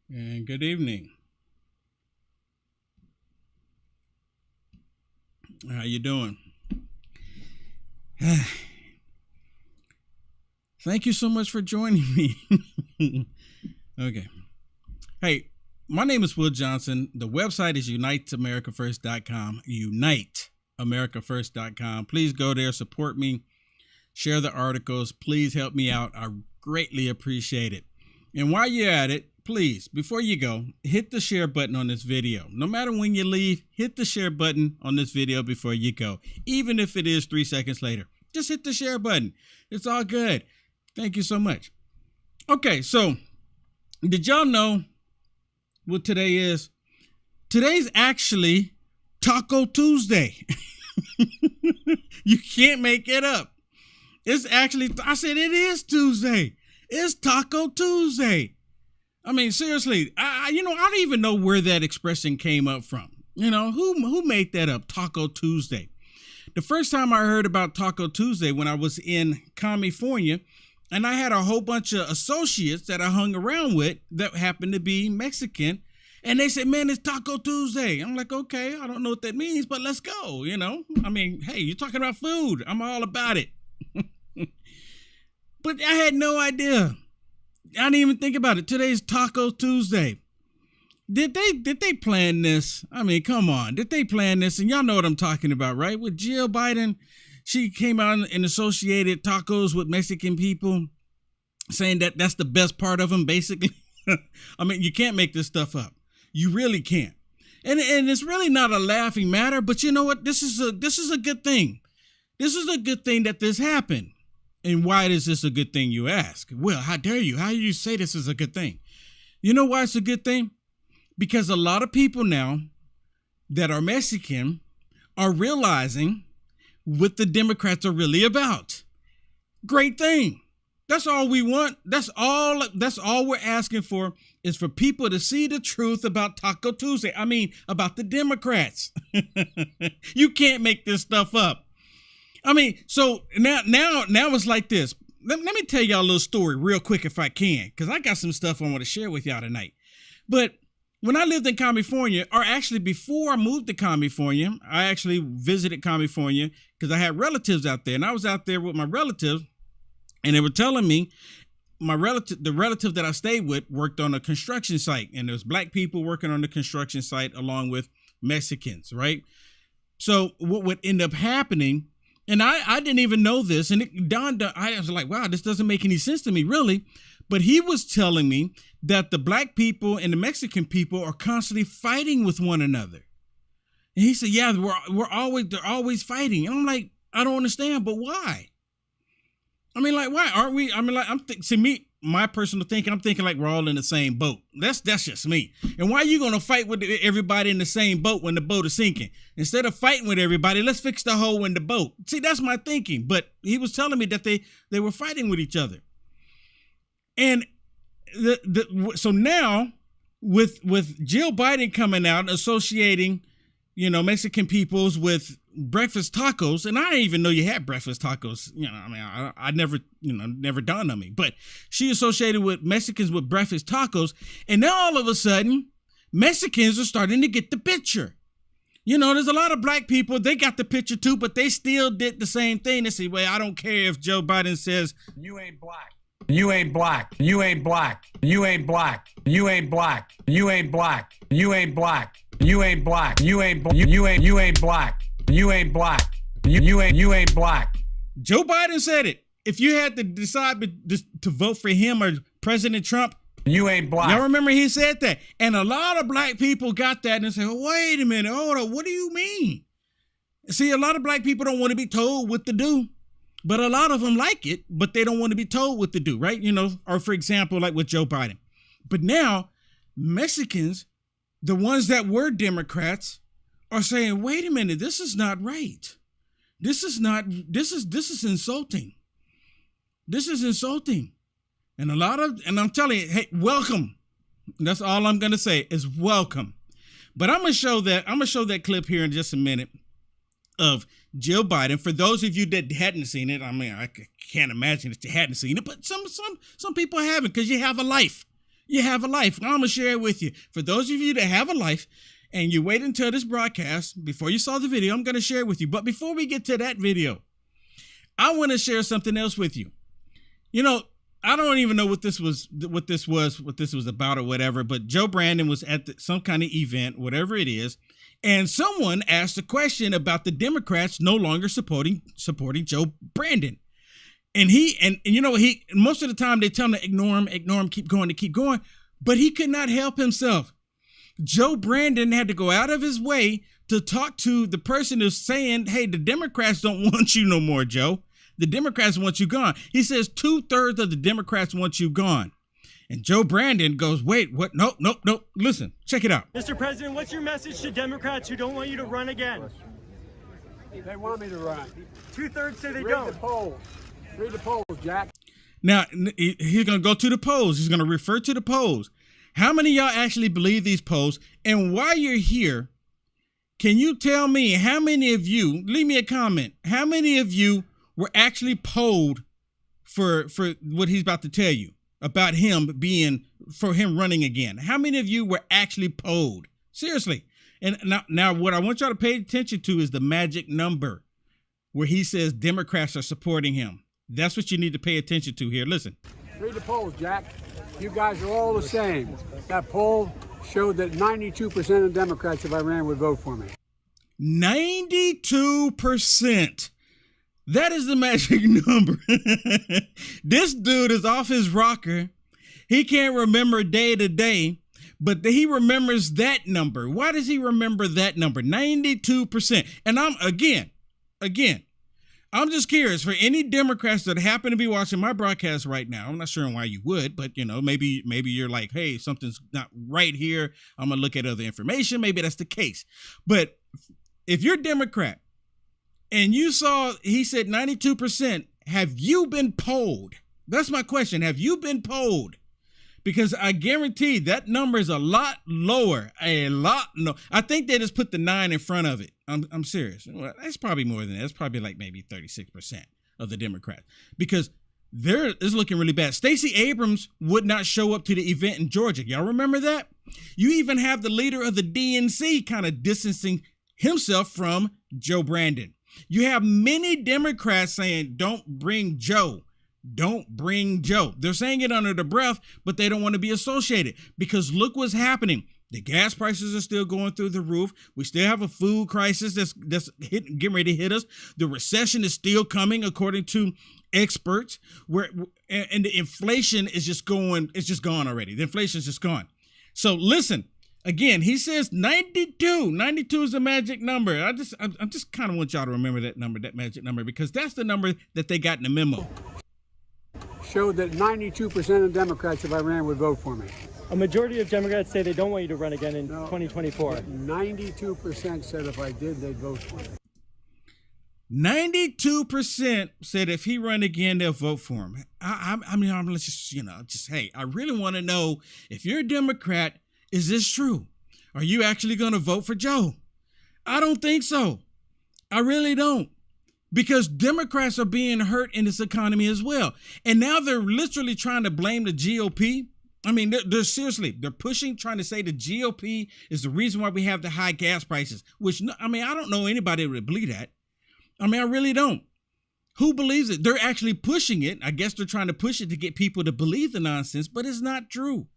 And good evening. How you doing? Thank you so much for joining me. Okay. Hey, my name is Will Johnson. The website is uniteamericafirst.com. Uniteamericafirst.com. Please go there, support me, share the articles. Please help me out. I greatly appreciate it. And while you're at it, please, before you go, hit the share button on this video. No matter when you leave, hit the share button on this video before you go. Even if it is 3 seconds later, just hit the share button. It's all good. Thank you so much. Okay, so did y'all know what today is? Today's actually Taco Tuesday. You can't make it up. It's actually, I said it is Tuesday. It's Taco Tuesday. I mean, seriously, I don't even know where that expression came up from. Who made that up? Taco Tuesday. The first time I heard about Taco Tuesday when I was in California, and I had a whole bunch of associates that I hung around with that happened to be Mexican. And they said, man, it's Taco Tuesday. I'm like, okay, I don't know what that means, but let's go, I mean, hey, you're talking about food. I'm all about it. But I had no idea. I didn't even think about it. Today's Taco Tuesday. Did they plan this? I mean, come on. Did they plan this? And y'all know what I'm talking about, right? With Jill Biden, she came out and associated tacos with Mexican people, saying that that's the best part of them, basically. I mean, you can't make this stuff up. You really can't. And it's really not a laughing matter, but you know what? This is a good thing. This is a good thing that this happened. And why is this a good thing, you ask? Well, how dare you? How do you say this is a good thing? You know why it's a good thing? Because a lot of people now that are Mexican are realizing what the Democrats are really about. Great thing. That's all we want. That's all we're asking for is for people to see the truth about Taco Tuesday. I mean, about the Democrats. You can't make this stuff up. I mean, so now it's like this. Let me tell y'all a little story real quick if I can, because I got some stuff I want to share with y'all tonight. But when I lived in California, or actually before I moved to California, I actually visited California because I had relatives out there. And I was out there with my relatives, and they were telling me the relative that I stayed with worked on a construction site. And there was black people working on the construction site along with Mexicans, right? So what would end up happening, and I didn't even know this, and it dawned on, I was like, wow, this doesn't make any sense to me, really. But he was telling me that the black people and the Mexican people are constantly fighting with one another. And he said, yeah, they're always fighting. And I'm like, I don't understand, but why? I mean, like, why aren't we? I mean, like, my personal thinking, I'm thinking like we're all in the same boat. That's just me. And why are you going to fight with everybody in the same boat when the boat is sinking? Instead of fighting with everybody, let's fix the hole in the boat. See, that's my thinking. But he was telling me that they were fighting with each other. And so now with Jill Biden coming out associating, Mexican peoples with breakfast tacos, and I didn't even know you had breakfast tacos. I mean, I never dawned on me. But she associated with Mexicans with breakfast tacos, and now all of a sudden, Mexicans are starting to get the picture. There's a lot of black people, they got the picture too, but they still did the same thing. They say, well, I don't care if Joe Biden says, you ain't black. You ain't black. You ain't black. You ain't black. You ain't black. You ain't black. You ain't black. You ain't black. You ain't black. You ain't black. You ain't black. You ain't black. Joe Biden said it. If you had to decide to vote for him or President Trump, you ain't black. Y'all remember he said that. And a lot of black people got that and said, oh, wait a minute, hold on, what do you mean? See, a lot of black people don't want to be told what to do. But a lot of them like it, but they don't want to be told what to do, right? Or for example, like with Joe Biden. But now Mexicans, the ones that were Democrats, are saying, wait a minute, this is not right. This is insulting. This is insulting. And I'm telling you, hey, welcome. That's all I'm going to say is welcome. But I'm going to show that clip here in just a minute of Jill Biden. For those of you that hadn't seen it, I mean, I can't imagine that you hadn't seen it, but some people haven't because you have a life. You have a life. I'm going to share it with you. For those of you that have a life and you wait until this broadcast before you saw the video, I'm going to share it with you. But before we get to that video, I want to share something else with you. You know, I don't even know what this was about or whatever, but Joe Brandon was at some kind of event, whatever it is, and someone asked a question about the Democrats no longer supporting Joe Brandon. And you know, most of the time they tell him to ignore him, keep going, but he could not help himself. Joe Brandon had to go out of his way to talk to the person who's saying, hey, the Democrats don't want you no more, Joe. The Democrats want you gone. He says 2/3 of the Democrats want you gone. And Joe Brandon goes, wait, what? Nope. Listen, check it out. Mr. President, what's your message to Democrats who don't want you to run again? They want me to run. 2/3 say they Read don't. the polls. Read the polls, Jack. Now, he's going to go to the polls. He's going to refer to the polls. How many of y'all actually believe these polls? And while you're here, can you tell me how many of you, leave me a comment, how many of you were actually polled for what he's about to tell you about him running again? How many of you were actually polled? Seriously. And now what I want y'all to pay attention to is the magic number where he says Democrats are supporting him. That's what you need to pay attention to here. Listen. Read the polls, Jack. You guys are all the same. That poll showed that 92% of Democrats, if I ran, would vote for me. 92%. That is the magic number. This dude is off his rocker. He can't remember day to day, but he remembers that number. Why does he remember that number? 92%. And I'm just curious for any Democrats that happen to be watching my broadcast right now. I'm not sure why you would, but you know, maybe you're like, hey, something's not right here. I'm going to look at other information. Maybe that's the case. But if you're Democrat, and you saw, he said 92%, have you been polled? That's my question. Have you been polled? Because I guarantee that number is a lot lower. I think they just put the 9 in front of it. I'm serious. Well, that's probably more than that. It's probably like maybe 36% of the Democrats. Because it's looking really bad. Stacey Abrams would not show up to the event in Georgia. Y'all remember that? You even have the leader of the DNC kind of distancing himself from Joe Brandon. You have many Democrats saying, don't bring Joe. Don't bring Joe. They're saying it under the breath, but they don't want to be associated because look what's happening. The gas prices are still going through the roof. We still have a food crisis that's getting ready to hit us. The recession is still coming, according to experts. And the inflation is just going. It's just gone already. The inflation is just gone. So listen. Again, he says 92. 92 is the magic number. I just kind of want y'all to remember that number, that magic number, because that's the number that they got in the memo. Showed that 92% of Democrats, if I ran, would vote for me. A majority of Democrats say they don't want you to run again in 2024. 92% said if I did, they'd vote for me. 92% said if he run again, they'll vote for him. I mean, let's just, hey, I really want to know if you're a Democrat, is this true? Are you actually going to vote for Joe? I don't think so. I really don't. Because Democrats are being hurt in this economy as well. And now they're literally trying to blame the GOP. I mean, they're pushing, trying to say the GOP is the reason why we have the high gas prices, which, I mean, I don't know anybody that would believe that. I mean, I really don't. Who believes it? They're actually pushing it. I guess they're trying to push it to get people to believe the nonsense, but it's not true.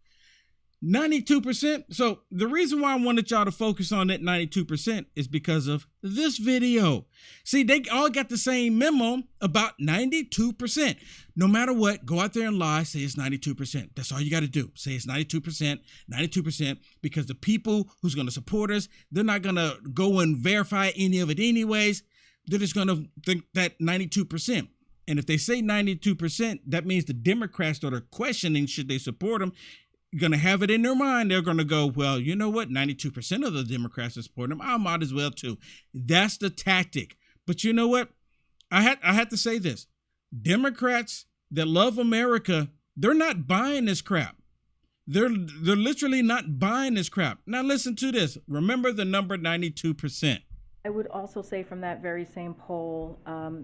92%. So the reason why I wanted y'all to focus on that 92% is because of this video. See, they all got the same memo about 92%. No matter what, go out there and lie, say it's 92%. That's all you got to do. Say it's 92%, because the people who's going to support us, they're not going to go and verify any of it anyways. They're just going to think that 92%. And if they say 92%, that means the Democrats that are questioning should they support them, going to have it in their mind. They're going to go, well, you know what? 92% of the Democrats are supporting them. I might as well too. That's the tactic. But you know what? I had to say this. Democrats that love America, they're not buying this crap. They're literally not buying this crap. Now listen to this. Remember the number 92%. I would also say from that very same poll,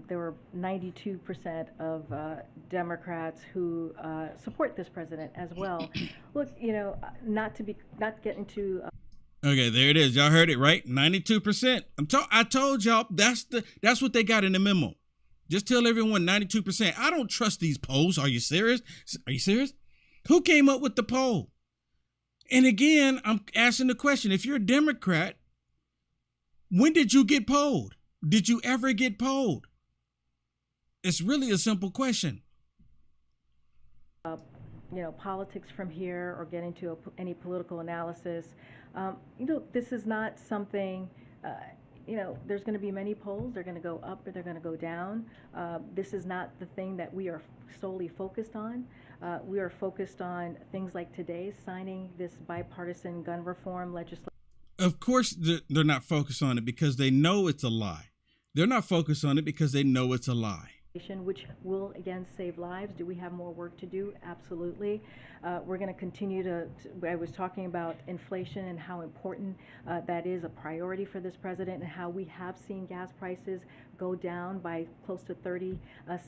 there were 92% of Democrats who support this president as well. Look, not get into. Okay, there it is. Y'all heard it, right? 92%. I told y'all that's what they got in the memo. Just tell everyone 92%. I don't trust these polls. Are you serious? Are you serious? Who came up with the poll? And again, I'm asking the question, if you're a Democrat, when did you get polled? Did you ever get polled? It's really a simple question. Politics from here or get into any political analysis. This is not something, there's going to be many polls. They're going to go up or they're going to go down. This is not the thing that we are solely focused on. We are focused on things like today, signing this bipartisan gun reform legislation. Of course, they're not focused on it because they know it's a lie. They're not focused on it because they know it's a lie. Which will, again, save lives. Do we have more work to do? Absolutely. We're going to continue to, I was talking about inflation and how important that is a priority for this president, and how we have seen gas prices go down by close to 30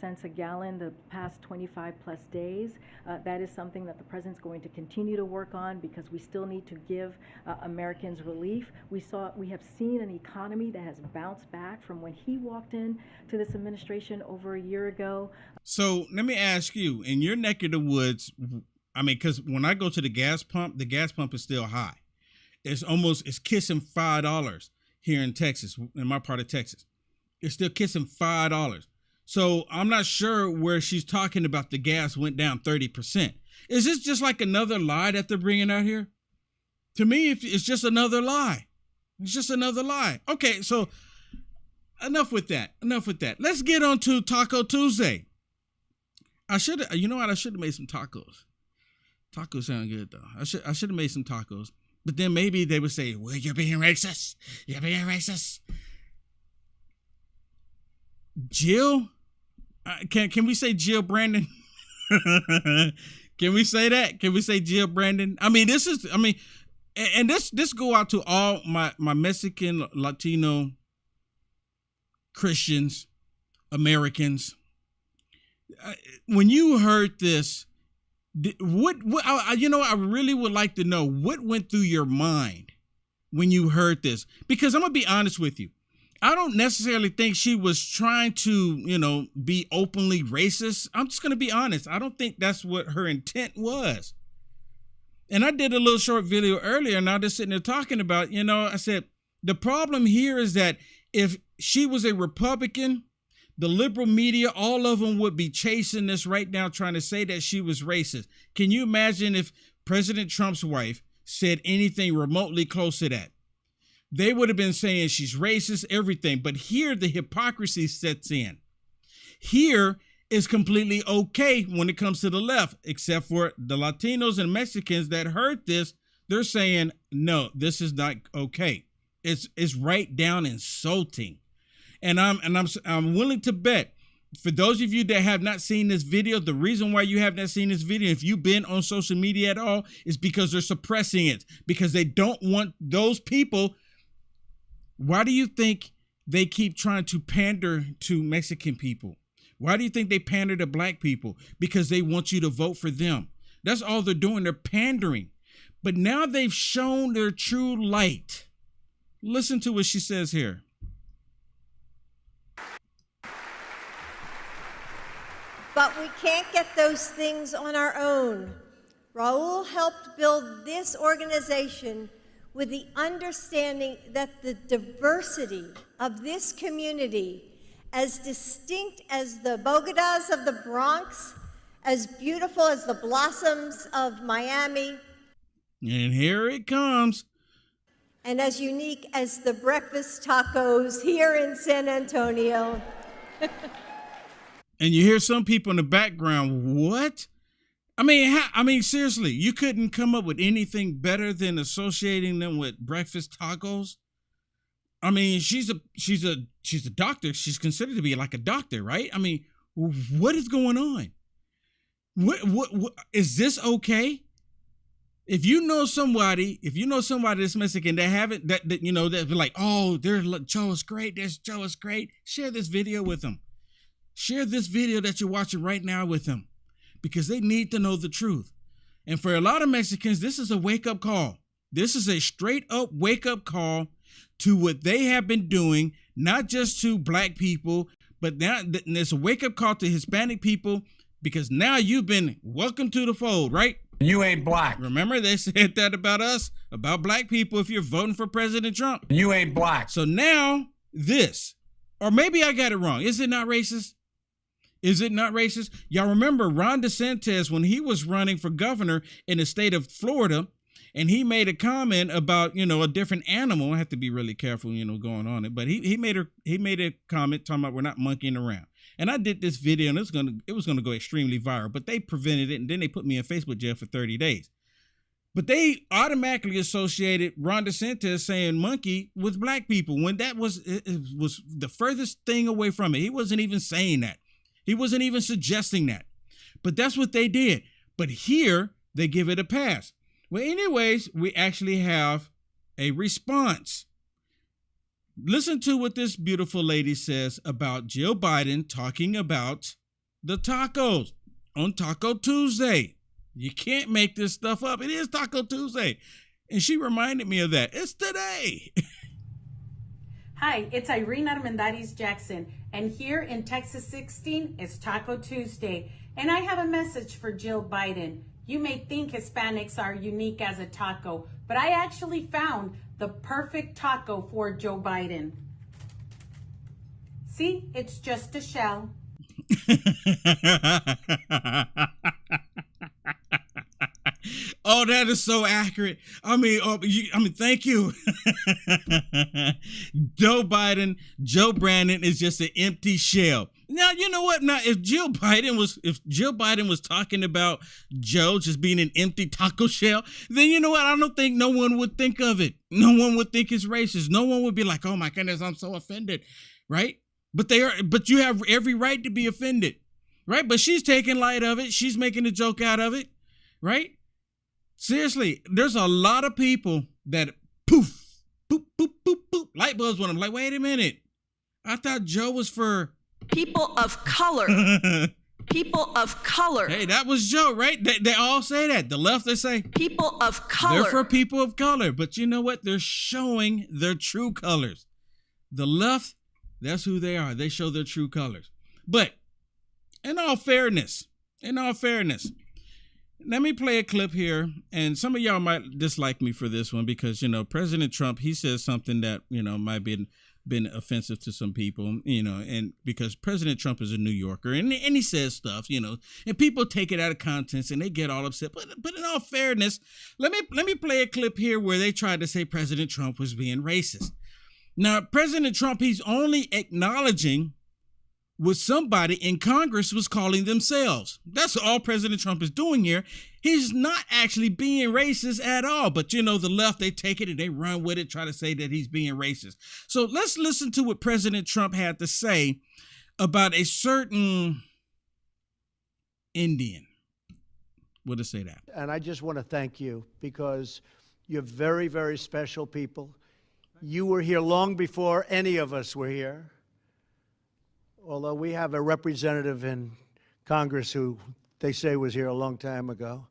cents a gallon the past 25 plus days. That is something that the president's going to continue to work on, because we still need to give Americans relief. We have seen an economy that has bounced back from when he walked in to this administration over a year ago. So let me ask you, in your neck of the woods, because when I go to the gas pump is still high. It's kissing $5 here in Texas, in my part of Texas. It's still kissing $5. So I'm not sure where she's talking about the gas went down 30%. Is this just like another lie that they're bringing out here? To me, it's just another lie. It's just another lie. Okay, so enough with that. Let's get on to Taco Tuesday. I should have made some tacos. Tacos sound good though. I should have made some tacos. But then maybe they would say, well, you're being racist. You're being racist. Jill? Can we say Jill Brandon? Can we say that? Can we say Jill Brandon? And this go out to all my Mexican, Latino Christians, Americans. When you heard this, I really would like to know what went through your mind when you heard this, because I'm gonna be honest with you. I don't necessarily think she was trying to, be openly racist. I'm just gonna be honest. I don't think that's what her intent was. And I did a little short video earlier, and I'm just sitting there talking about, I said, the problem here is that if she was a Republican, the liberal media, all of them would be chasing this right now, trying to say that she was racist. Can you imagine if President Trump's wife said anything remotely close to that? They would have been saying she's racist, everything. But here, the hypocrisy sets in. Here is completely okay when it comes to the left, except for the Latinos and Mexicans that heard this. They're saying, no, this is not okay. It's right down insulting. And I'm willing to bet, for those of you that have not seen this video, the reason why you have not seen this video, if you've been on social media at all, is because they're suppressing it, because they don't want those people. Why do you think they keep trying to pander to Mexican people? Why do you think they pander to black people? Because they want you to vote for them. That's all they're doing. They're pandering. But now they've shown their true light. Listen to what she says here. But we can't get those things on our own. Raul helped build this organization with the understanding that the diversity of this community, as distinct as the Bogotas of the Bronx, as beautiful as the blossoms of Miami, and here it comes, and as unique as the breakfast tacos here in San Antonio. And you hear some people in the background, what? Seriously, you couldn't come up with anything better than associating them with breakfast tacos? She's a doctor. She's considered to be like a doctor, right? What is going on? What is this okay? if you know somebody that's Mexican that haven't that be like, oh, Joe is great. Joe is great. Share this video with them. Share this video that you're watching right now with them, because they need to know the truth. And for a lot of Mexicans, this is a wake-up call. This is a straight-up wake-up call to what they have been doing, not just to black people, but now there's a wake-up call to Hispanic people, because now you've been welcome to the fold, right? You ain't black. Remember, they said that about us, about black people, if you're voting for President Trump. You ain't black. So now this, or maybe I got it wrong. Is it not racist? Is it not racist? Y'all remember Ron DeSantis when he was running for governor in the state of Florida, and he made a comment about, a different animal. I have to be really careful, going on it. But he made a comment talking about we're not monkeying around. And I did this video, and it was gonna go extremely viral, but they prevented it, and then they put me in Facebook jail for 30 days. But they automatically associated Ron DeSantis saying monkey with black people, when that was the furthest thing away from it. He wasn't even saying that. He wasn't even suggesting that. But that's what they did. But here, they give it a pass. Well, anyways, we actually have a response. Listen to what this beautiful lady says about Jill Biden talking about the tacos on Taco Tuesday. You can't make this stuff up. It is Taco Tuesday. And she reminded me of that. It's today. Hi, it's Irene Armendariz Jackson, and here in Texas 16 is Taco Tuesday. And I have a message for Jill Biden. You may think Hispanics are unique as a taco, but I actually found the perfect taco for Joe Biden. See, it's just a shell. Oh, that is so accurate. I mean, thank you. Joe Brandon is just an empty shell. Now, you know what? Now, if Jill Biden was talking about Joe just being an empty taco shell, then you know what? I don't think no one would think of it. No one would think it's racist. No one would be like, "Oh my goodness, I'm so offended," right? But you have every right to be offended, right? But she's taking light of it. She's making a joke out of it, right? Seriously, there's a lot of people that poof, boop, boop, boop, boop, light bulbs when I'm like, wait a minute. I thought Joe was for people of color. People of color. Hey, that was Joe, right? They all say that. The left, they say people of color. They're for people of color. But you know what? They're showing their true colors. The left, that's who they are. They show their true colors. But in all fairness, let me play a clip here, and some of y'all might dislike me for this one because, President Trump, he says something that, might been offensive to some people, and because President Trump is a New Yorker, and he says stuff, and people take it out of context and they get all upset. But in all fairness, let me play a clip here where they tried to say President Trump was being racist. Now, President Trump, he's only acknowledging what somebody in Congress was calling themselves. That's all President Trump is doing here. He's not actually being racist at all. But the left, they take it and they run with it, try to say that he's being racist. So let's listen to what President Trump had to say about a certain Indian. We'll just say that. And I just want to thank you because you're very, very special people. You were here long before any of us were here. Although we have a representative in Congress who they say was here a long time ago.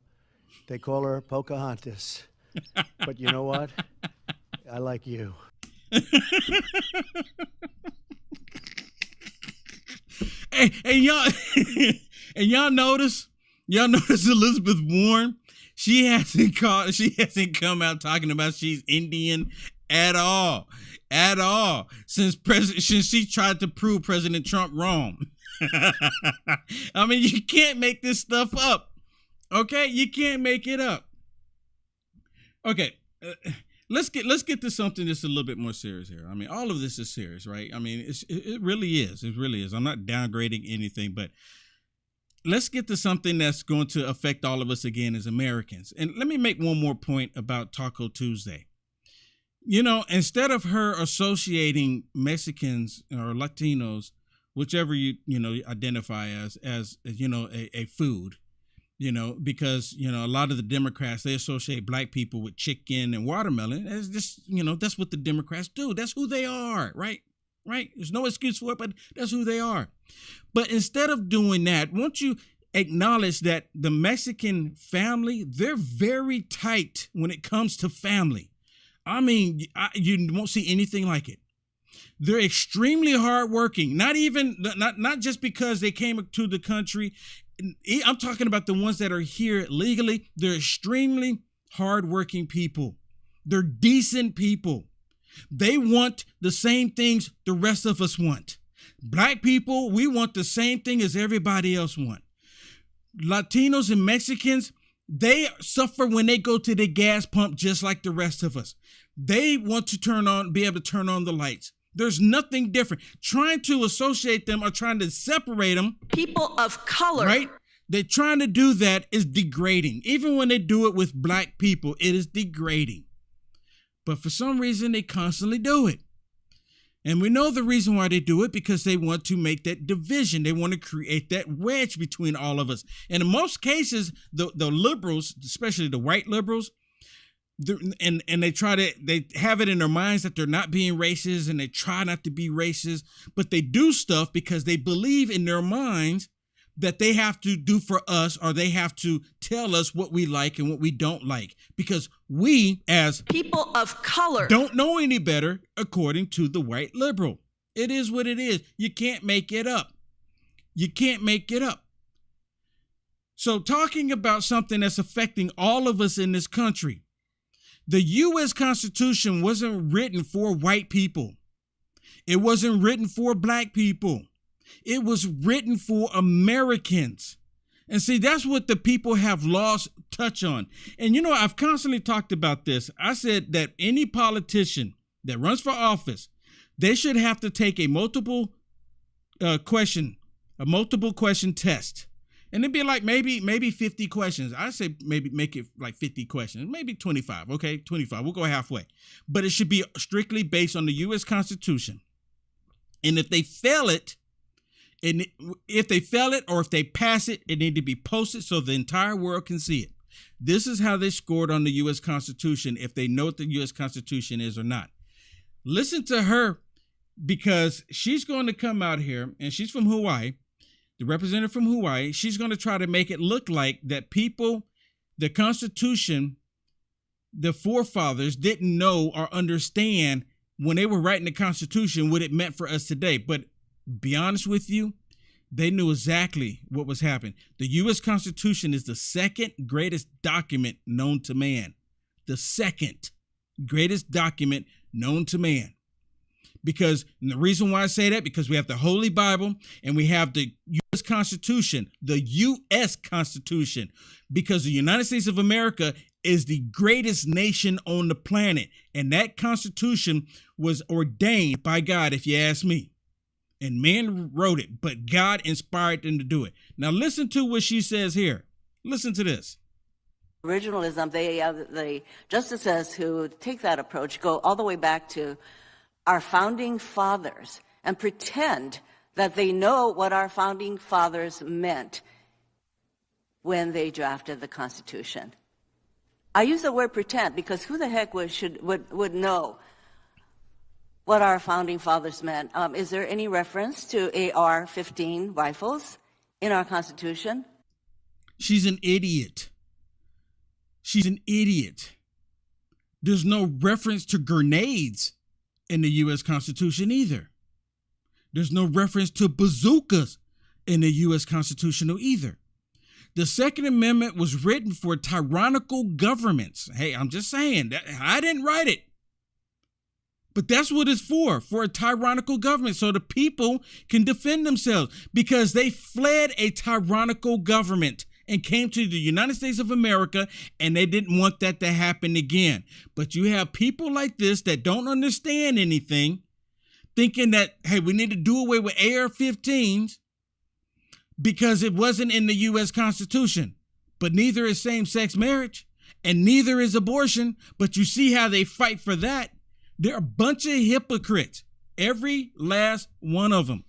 They call her Pocahontas. But you know what? I like you. And y'all notice Elizabeth Warren? She hasn't come out talking about she's Indian at all. Since she tried to prove President Trump wrong. I mean, you can't make this stuff up. Okay? You can't make it up. Okay. Let's get to something that's a little bit more serious here. I mean, all of this is serious, right? I mean, it really is. It really is. I'm not downgrading anything, but let's get to something that's going to affect all of us again as Americans. And let me make one more point about Taco Tuesday. Instead of her associating Mexicans or Latinos, whichever you identify as a food, because, a lot of the Democrats, they associate black people with chicken and watermelon. It's just, that's what the Democrats do. That's who they are, right? Right? There's no excuse for it, but that's who they are. But instead of doing that, won't you acknowledge that the Mexican family, they're very tight when it comes to family. I mean, you won't see anything like it. They're extremely hardworking, not just because they came to the country. I'm talking about the ones that are here legally. They're extremely hardworking people. They're decent people. They want the same things the rest of us want. Black people, we want the same thing as everybody else want. Latinos and Mexicans, they suffer when they go to the gas pump just like the rest of us. They want to be able to turn on the lights. There's nothing different. Trying to associate them or trying to separate them. People of color. Right? They're trying to do that is degrading. Even when they do it with black people, it is degrading. But for some reason, they constantly do it. And we know the reason why they do it, because they want to make that division. They want to create that wedge between all of us. And in most cases, the liberals, especially the white liberals, and they have it in their minds that they're not being racist, and they try not to be racist, but they do stuff because they believe in their minds that they have to do for us, or they have to tell us what we like and what we don't like, because we as people of color don't know any better, according to the white liberal. It is what it is. You can't make it up. You can't make it up. So talking about something that's affecting all of us in this country, the U.S. Constitution wasn't written for white people. It wasn't written for black people. It was written for Americans. And see, that's what the people have lost touch on. And I've constantly talked about this. I said that any politician that runs for office, they should have to take a multiple question test. And it'd be like maybe 50 questions. I say maybe make it like 50 questions, maybe 25. Okay, 25. We'll go halfway. But it should be strictly based on the U.S. Constitution. And if they fail it, or if they pass it, it need to be posted so the entire world can see it. This is how they scored on the U.S. Constitution, if they know what the U.S. Constitution is or not. Listen to her, because she's going to come out here, and she's from Hawaii, the representative from Hawaii. She's going to try to make it look like that the Constitution, the forefathers didn't know or understand when they were writing the Constitution what it meant for us today. But be honest with you, they knew exactly what was happening. The U.S. Constitution is the second greatest document known to man. The second greatest document known to man. Because the reason why I say that, because we have the Holy Bible and we have the U.S. Constitution, because the United States of America is the greatest nation on the planet. And that Constitution was ordained by God, if you ask me. And man wrote it, but God inspired them to do it. Now listen to what she says here. Listen to this. Originalism, the justices who take that approach go all the way back to our founding fathers and pretend that they know what our founding fathers meant when they drafted the Constitution. I use the word pretend because who the heck would know what our founding fathers meant? Is there any reference to AR-15 rifles in our Constitution? She's an idiot. She's an idiot. There's no reference to grenades in the U.S. Constitution either. There's no reference to bazookas in the U.S. Constitution either. The Second Amendment was written for tyrannical governments. Hey, I'm just saying that I didn't write it. But that's what it's for a tyrannical government, so the people can defend themselves, because they fled a tyrannical government and came to the United States of America, and they didn't want that to happen again. But you have people like this that don't understand anything, thinking that, hey, we need to do away with AR-15s because it wasn't in the U.S. Constitution. But neither is same-sex marriage, and neither is abortion. But you see how they fight for that. They're a bunch of hypocrites, every last one of them.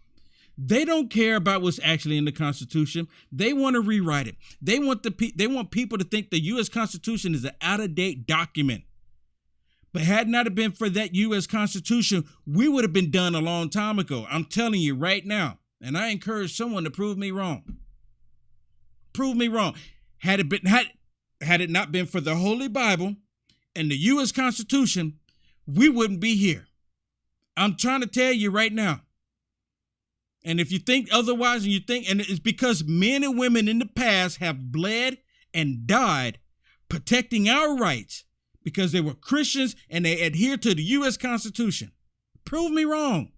They don't care about what's actually in the Constitution. They want to rewrite it. They want people to think the U.S. Constitution is an out-of-date document. But had not it been for that U.S. Constitution, we would have been done a long time ago. I'm telling you right now. And I encourage someone to prove me wrong. Prove me wrong. Had it not been for the Holy Bible and the U.S. Constitution, we wouldn't be here. I'm trying to tell you right now. And if you think otherwise, and it's because men and women in the past have bled and died protecting our rights because they were Christians and they adhered to the U.S. Constitution. Prove me wrong.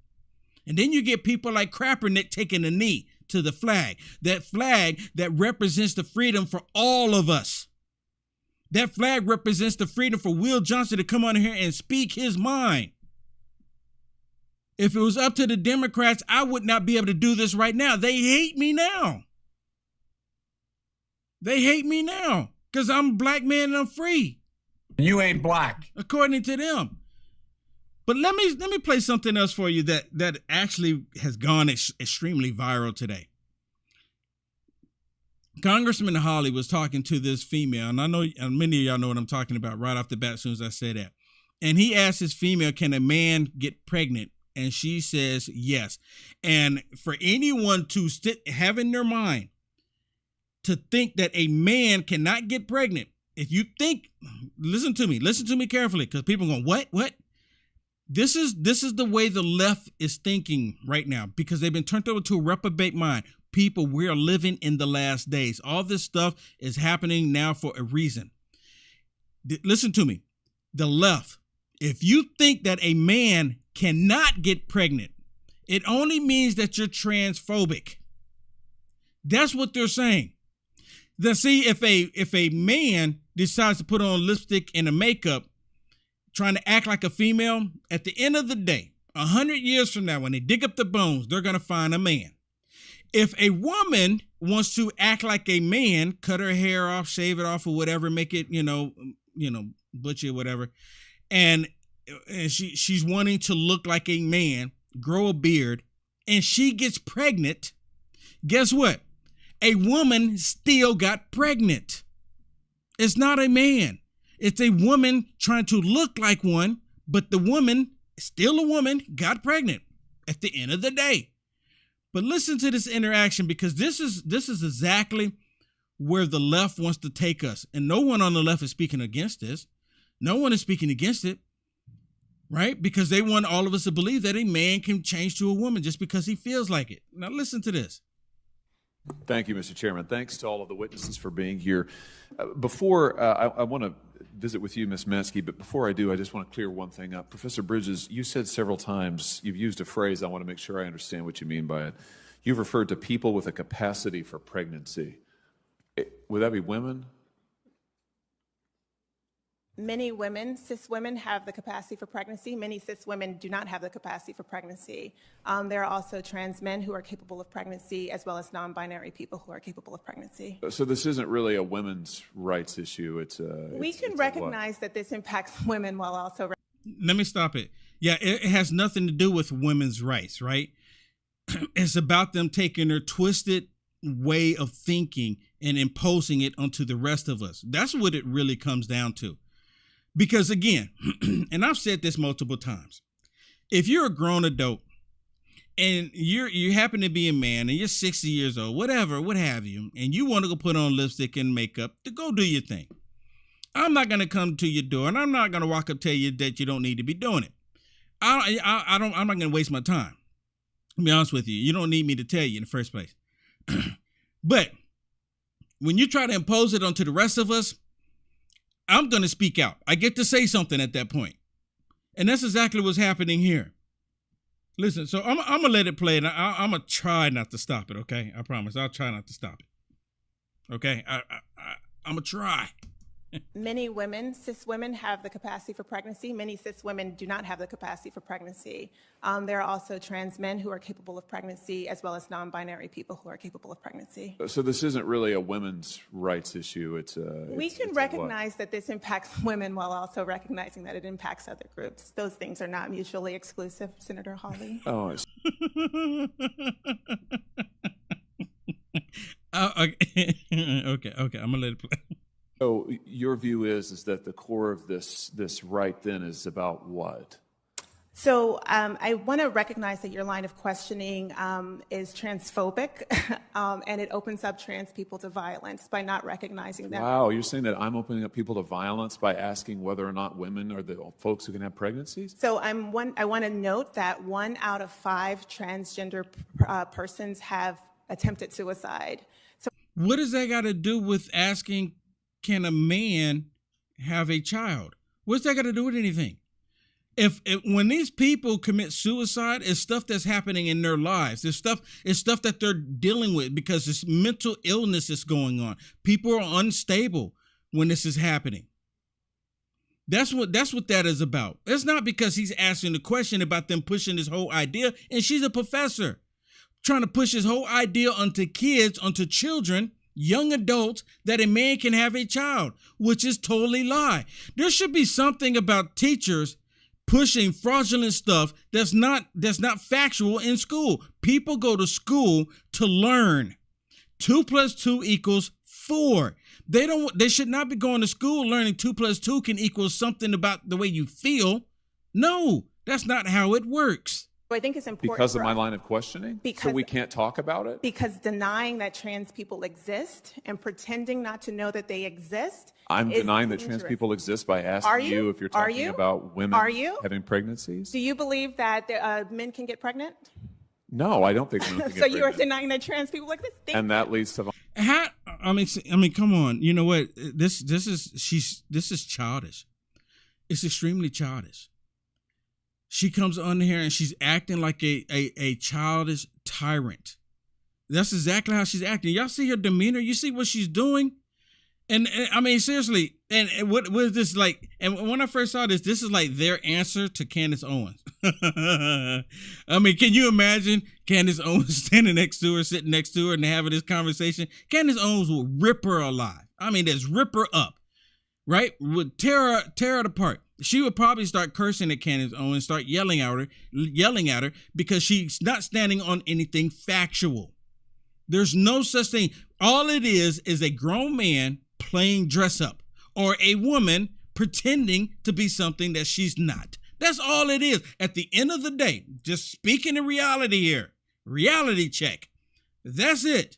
And then you get people like Kaepernick taking a knee to the flag that represents the freedom for all of us. That flag represents the freedom for Will Johnson to come on here and speak his mind. If it was up to the Democrats, I would not be able to do this right now. They hate me now. They hate me now because I'm a black man and I'm free. You ain't black. According to them. But let me play something else for you that actually has gone extremely viral today. Congressman Hawley was talking to this female, and I know many of y'all know what I'm talking about right off the bat as soon as I say that. And he asked this female, can a man get pregnant? And she says yes. And for anyone to have in their mind to think that a man cannot get pregnant, if you think, listen to me carefully, because people are going, what? This is the way the left is thinking right now, because they've been turned over to a reprobate mind. People, we are living in the last days. All this stuff is happening now for a reason. Listen to me. The left, if you think that a man cannot get pregnant, it only means that you're transphobic. That's what they're saying. See, if a man decides to put on lipstick and a makeup, trying to act like a female, at the end of the day, 100 years from now, when they dig up the bones, they're going to find a man. If a woman wants to act like a man, cut her hair off, shave it off or whatever, make it, butchy or whatever, and she's wanting to look like a man, grow a beard, and she gets pregnant, guess what? A woman still got pregnant. It's not a man. It's a woman trying to look like one, but the woman, still a woman, got pregnant at the end of the day. But listen to this interaction, because this is exactly where the left wants to take us. And no one on the left is speaking against this. No one is speaking against it, right? Because they want all of us to believe that a man can change to a woman just because he feels like it. Now listen to this. Thank you, Mr. Chairman. Thanks to all of the witnesses for being here. Before I want to visit with you, Ms. Mensky, but before I do, I just want to clear one thing up. Professor Bridges, you said several times, you've used a phrase, I want to make sure I understand what you mean by it. You've referred to people with a capacity for pregnancy. Would that be women? Many women, cis women, have the capacity for pregnancy. Many cis women do not have the capacity for pregnancy. There are also trans men who are capable of pregnancy, as well as non-binary people who are capable of pregnancy. So this isn't really a women's rights issue. We can recognize that this impacts women while also... Let me stop it. Yeah, it has nothing to do with women's rights, right? It's about them taking their twisted way of thinking and imposing it onto the rest of us. That's what it really comes down to. Because again, and I've said this multiple times, if you're a grown adult and you happen to be a man and you're 60 years old, whatever, what have you, and you want to go put on lipstick and makeup, to go do your thing. I'm not going to come to your door and I'm not going to walk up to you that you don't need to be doing it. I'm not going to waste my time. To be honest with you, you don't need me to tell you in the first place. But when you try to impose it onto the rest of us, I'm going to speak out. I get to say something at that point. And that's exactly what's happening here. Listen, so I'm going to let it play, and I'm going to try not to stop it, okay? I promise. I'll try not to stop it. Okay? I'm going to try. Many women, cis women, have the capacity for pregnancy. Many cis women do not have the capacity for pregnancy. There are also trans men who are capable of pregnancy, as well as non-binary people who are capable of pregnancy. So this isn't really a women's rights issue. We can recognize that this impacts women while also recognizing that it impacts other groups. Those things are not mutually exclusive, Senator Hawley. Oh, I see. Okay. I'm gonna let it play. So your view is that the core of this right then is about what? So I want to recognize that your line of questioning is transphobic, and it opens up trans people to violence by not recognizing that. Wow, you're saying that I'm opening up people to violence by asking whether or not women are the folks who can have pregnancies? So I want to note that 1 out of 5 transgender persons have attempted suicide. So What does that got to do with asking, can a man have a child? What's that got to do with anything? If when these people commit suicide, it's stuff that's happening in their lives. It's stuff that they're dealing with because this mental illness is going on. People are unstable when this is happening. That's what that is about. It's not because he's asking the question about them pushing this whole idea, and she's a professor trying to push this whole idea onto kids, onto children, young adults, that a man can have a child, which is totally lie. There should be something about teachers pushing fraudulent stuff that's not factual in school. People go to school to learn. 2 + 2 = 4. They should not be going to school learning 2 + 2 can equal something about the way you feel. No, that's not how it works. I think it's important Because of my line of questioning? Because- So we can't talk about it? Because denying that trans people exist and pretending not to know that they exist. I'm is denying that dangerous. trans people exist by Are asking you? you if you're Are talking you? about women Are you? having pregnancies. Do you believe that men can get pregnant? No, I don't think women can get So you are pregnant. denying that trans people exist? And that leads to I mean, come on. You know what? This is childish. It's extremely childish. She comes on here and she's acting like a childish tyrant. That's exactly how she's acting. Y'all see her demeanor? You see what she's doing? And I mean, seriously, and what is this like? And when I first saw this is like their answer to Candace Owens. I mean, can you imagine Candace Owens standing next to her, sitting next to her, and having this conversation? Candace Owens will rip her alive. I mean, just rip her up, right? Would tear her apart. She would probably start cursing at Candace Owens, start yelling at her because she's not standing on anything factual. There's no such thing. All it is a grown man playing dress up or a woman pretending to be something that she's not. That's all it is. At the end of the day, just speaking in reality here, reality check. That's it.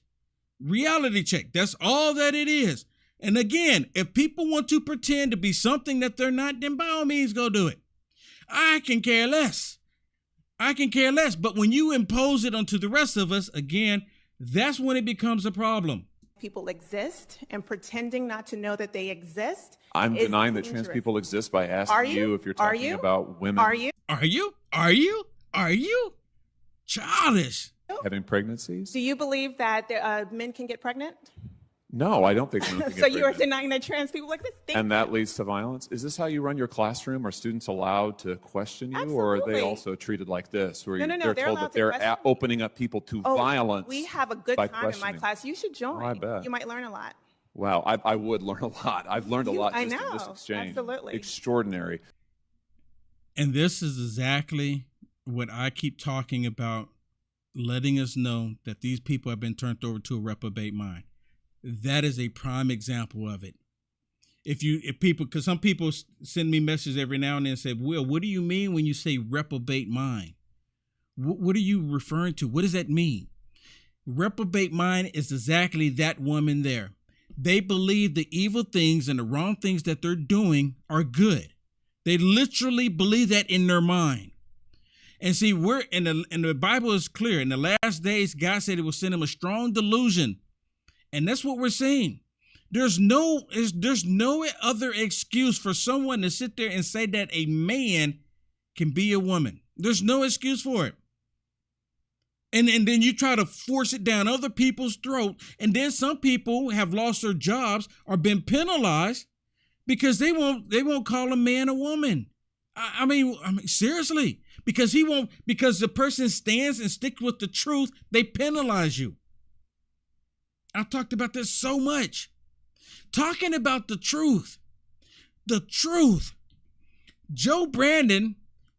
Reality check. That's all that it is. And again, if people want to pretend to be something that they're not, then by all means, go do it. I can care less. But when you impose it onto the rest of us, again, that's when it becomes a problem. People exist and pretending not to know that they exist. I'm is denying that dangerous. trans people exist by asking you if you're talking about women Are you? Are you? Childish. having pregnancies. Do you believe that men can get pregnant? No, I don't think women can get So you are pregnant. denying that trans people exist? And that leads to violence. Is this how you run your classroom? Are students allowed to question you, or are Absolutely. they also treated like this, where No, they're they're told allowed that to they're question. opening up people to violence? We have a good by time in my questioning? class. You should join. Oh, I bet. You might learn a lot. Wow, I would learn a lot. I've learned a lot I just in this know. exchange. Absolutely. Extraordinary. And this is exactly what I keep talking about, letting us know that these people have been turned over to a reprobate mind. That is a prime example of it. If people, because some people send me messages every now and then and say, Will, what do you mean when you say reprobate mind? What are you referring to? What does that mean? Reprobate mind is exactly that woman there. They believe the evil things and the wrong things that they're doing are good. They literally believe that in their mind. And see, we're in the Bible is clear. In the last days, God said it will send them a strong delusion. And that's what we're seeing. There's no other excuse for someone to sit there and say that a man can be a woman. There's no excuse for it. And then you try to force it down other people's throat. And then some people have lost their jobs or been penalized because they won't call a man a woman. I mean, seriously, because because the person stands and sticks with the truth, they penalize you. I've talked about this so much. Talking about the truth. Joe Brandon,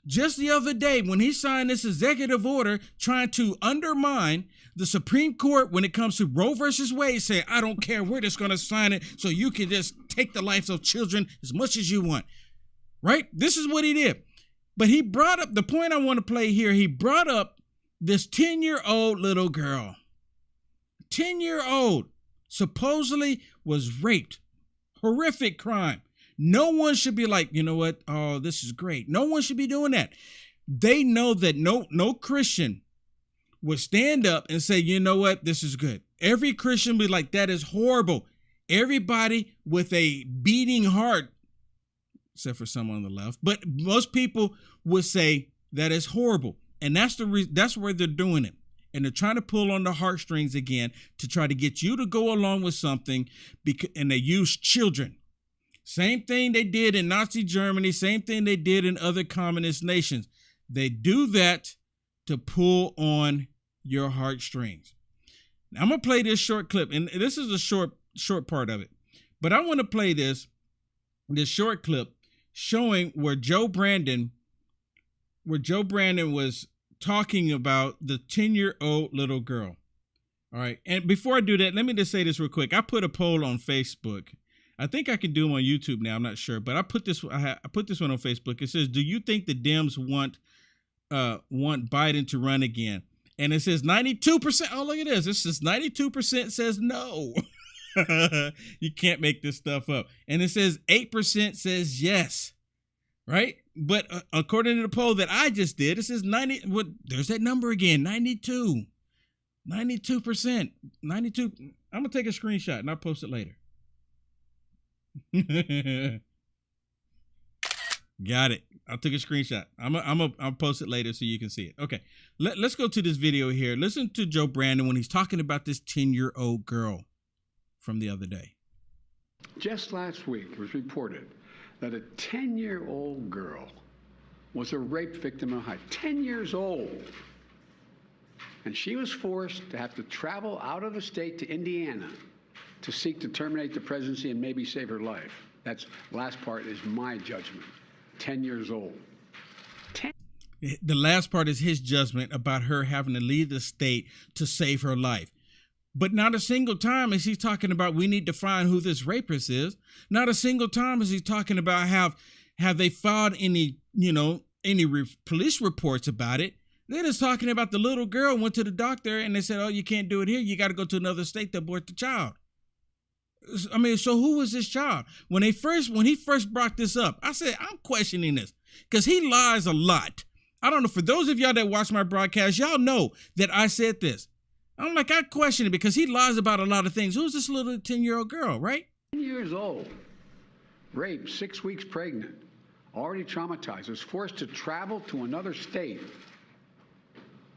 just the other day, when he signed this executive order trying to undermine the Supreme Court when it comes to Roe versus Wade, saying, I don't care, we're just going to sign it so you can just take the lives of children as much as you want. Right? This is what he did. But he brought up the point I want to play here. He brought up this 10-year-old little girl. 10-year-old supposedly was raped. Horrific crime. No one should be like, you know what? Oh, this is great. No one should be doing that. They know that no Christian would stand up and say, you know what? This is good. Every Christian would be like, that is horrible. Everybody with a beating heart, except for some on the left, but most people would say that is horrible. And that's where they're doing it. And they're trying to pull on the heartstrings again to try to get you to go along with something, and they use children. Same thing they did in Nazi Germany, same thing they did in other communist nations. They do that to pull on your heartstrings. Now, I'm going to play this short clip, and this is a short part of it. But I want to play this short clip showing where Joe Brandon was talking about the 10-year-old little girl. All right. And before I do that, let me just say this real quick. I put a poll on Facebook. I think I can do them on YouTube now. I'm not sure, but I put this one on Facebook. It says, do you think the Dems want Biden to run again? And it says 92%. Oh, look at this. It says 92% says no. You can't make this stuff up. And it says 8% says yes. Right? But according to the poll that I just did, it says 90. What? There's that number again. 92. 92%. 92. I'm gonna take a screenshot and I'll post it later. Got it. I took a screenshot. I'll post it later so you can see it. Okay. Let's go to this video here. Listen to Joe Brandon when he's talking about this 10-year-old girl from the other day. Just last week, it was reported that a 10-year-old girl was a rape victim in Ohio. 10 years old. And she was forced to have to travel out of the state to Indiana to seek to terminate the presidency and maybe save her life. That's last part is my judgment. 10 years old. The last part is his judgment about her having to leave the state to save her life. But not a single time is he talking about we need to find who this rapist is. Not a single time is he talking about have they filed any police reports about it. They're just talking about the little girl went to the doctor and they said, oh, you can't do it here. You got to go to another state to abort the child. I mean, so who was this child? When he first brought this up, I said, I'm questioning this because he lies a lot. I don't know. For those of y'all that watch my broadcast, y'all know that I said this. I'm like, I question it because he lies about a lot of things. Who's this little 10-year-old girl, right? 10 years old, raped, 6 weeks pregnant, already traumatized, was forced to travel to another state.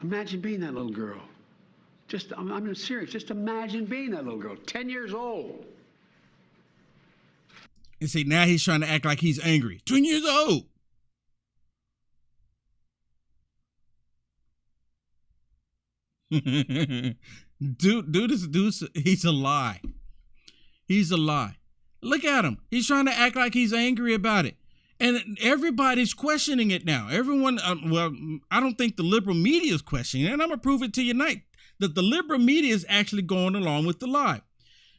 Imagine being that little girl. I'm serious. Just imagine being that little girl, 10 years old. And see, now he's trying to act like he's angry. 10 years old. Dude, he's a lie. He's a lie. Look at him. He's trying to act like he's angry about it. And everybody's questioning it now. Everyone, I don't think the liberal media is questioning it. And I'm going to prove it to you tonight that the liberal media is actually going along with the lie.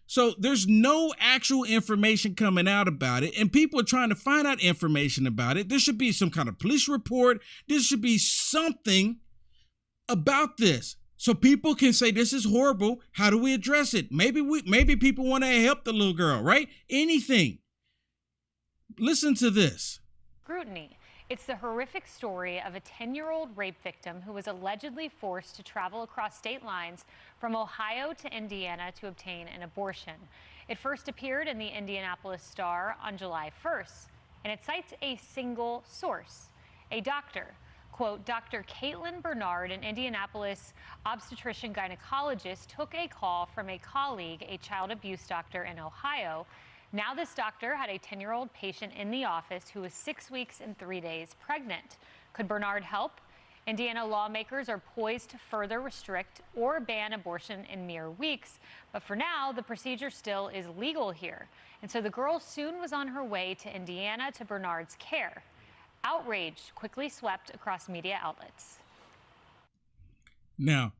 So there's no actual information coming out about it. And people are trying to find out information about it. There should be some kind of police report. There should be something about this. So people can say, this is horrible. How do we address it? Maybe people want to help the little girl, right? Anything. Listen to this. Scrutiny. It's the horrific story of a 10-year-old rape victim who was allegedly forced to travel across state lines from Ohio to Indiana to obtain an abortion. It first appeared in the Indianapolis Star on July 1st, and it cites a single source, a doctor. Quote, Dr. Caitlin Bernard, an Indianapolis obstetrician gynecologist, took a call from a colleague, a child abuse doctor in Ohio, Now this doctor had a 10-year-old patient in the office who was 6 weeks and 3 days pregnant. Could Bernard help? Indiana lawmakers are poised to further restrict or ban abortion in mere weeks. But for now, the procedure still is legal here. And so the girl soon was on her way to Indiana to Bernard's care. Outrage quickly swept across media outlets. Now,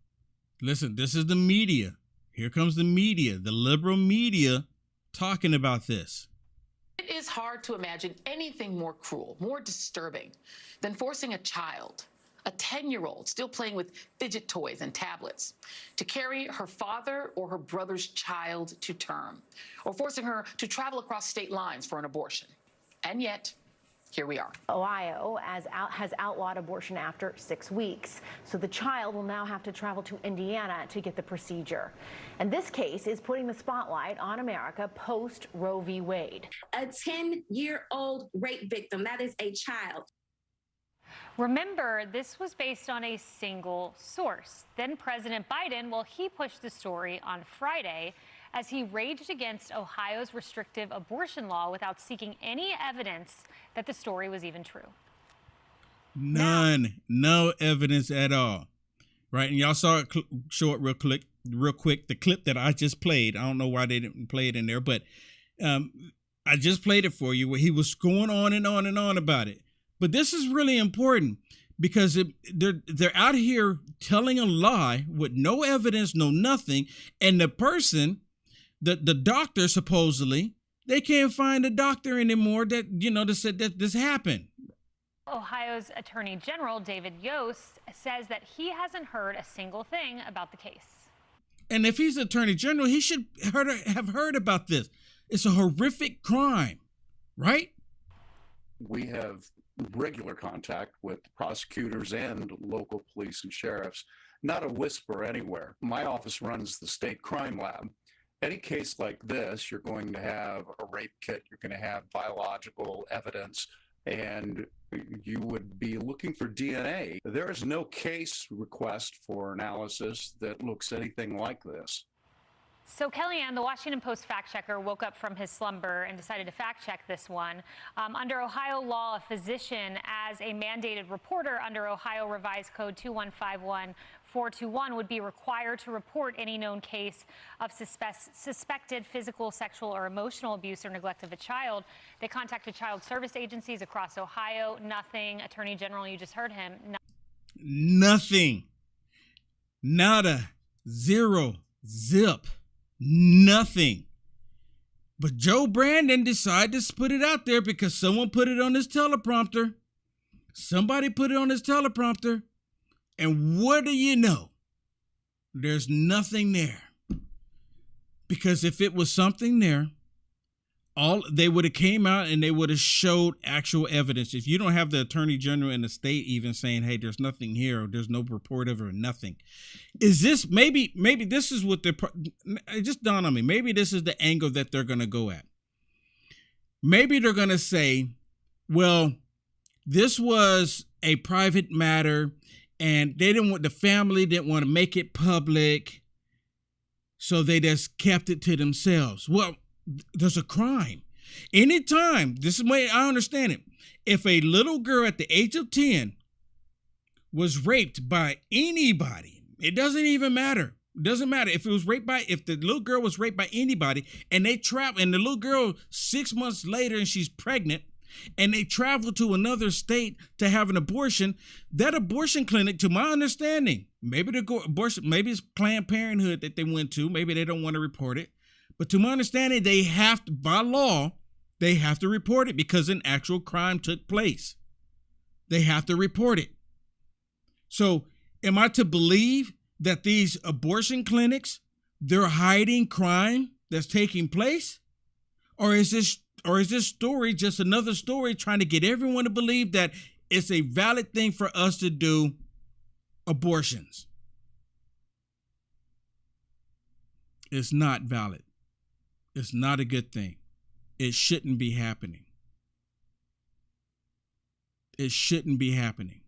listen, this is the media. Here comes the media, the liberal media talking about this. It is hard to imagine anything more cruel, more disturbing than forcing a child, a 10-year-old still playing with fidget toys and tablets, to carry her father or her brother's child to term, or forcing her to travel across state lines for an abortion. And yet, here we are. Ohio has outlawed abortion after 6 weeks. So the child will now have to travel to Indiana to get the procedure. And this case is putting the spotlight on America post Roe v. Wade. A 10-year-old rape victim, that is a child. Remember, this was based on a single source. Then President Biden, well, he pushed the story on Friday as he raged against Ohio's restrictive abortion law without seeking any evidence that the story was even true. None, no evidence at all. Right, and y'all saw it show it real quick, the clip that I just played. I don't know why they didn't play it in there, but I just played it for you where he was going on and on and on about it. But this is really important because they're out here telling a lie with no evidence, no nothing, and the person, the doctor supposedly, they can't find a doctor anymore that that said that this happened. Ohio's Attorney General David Yost says that he hasn't heard a single thing about the case. And if he's Attorney General, he should have heard about this. It's a horrific crime, right? We have regular contact with prosecutors and local police and sheriffs. Not a whisper anywhere. My office runs the state crime lab. Any case like this, you're going to have a rape kit, you're going to have biological evidence, and you would be looking for DNA. There is no case request for analysis that looks anything like this. So Kellyanne, the Washington Post fact checker, woke up from his slumber and decided to fact check this one. Under Ohio law, a physician, as a mandated reporter under Ohio Revised Code 2151421, would be required to report any known case of suspected physical, sexual, or emotional abuse or neglect of a child. They contacted child service agencies across Ohio. Nothing. Attorney General, you just heard him. Nothing. Nada. Zero. Zip. Nothing. But Joe Brandon decided to put it out there because someone put it on his teleprompter. Somebody put it on his teleprompter. And what do you know? There's nothing there. Because if it was something there, they would have came out and they would have showed actual evidence. If you don't have the Attorney General in the state even saying, hey, there's nothing here, or there's no report of it, or nothing. Is this maybe this is what it just dawned on me. Maybe this is the angle that they're going to go at. Maybe they're going to say, well, this was a private matter and the family didn't want to make it public. So they just kept it to themselves. Well, there's a crime. Anytime, this is the way I understand it. If a little girl at the age of 10 was raped by anybody, it doesn't even matter. It doesn't matter if the little girl was raped by anybody and they travel, and the little girl 6 months later and she's pregnant and they travel to another state to have an abortion, that abortion clinic, to my understanding, maybe it's Planned Parenthood that they went to, maybe they don't want to report it. But to my understanding, they have to, by law, they have to report it because an actual crime took place. They have to report it. So am I to believe that these abortion clinics, they're hiding crime that's taking place? Or is this story just another story trying to get everyone to believe that it's a valid thing for us to do abortions? It's not valid. It's not a good thing. It shouldn't be happening. It shouldn't be happening.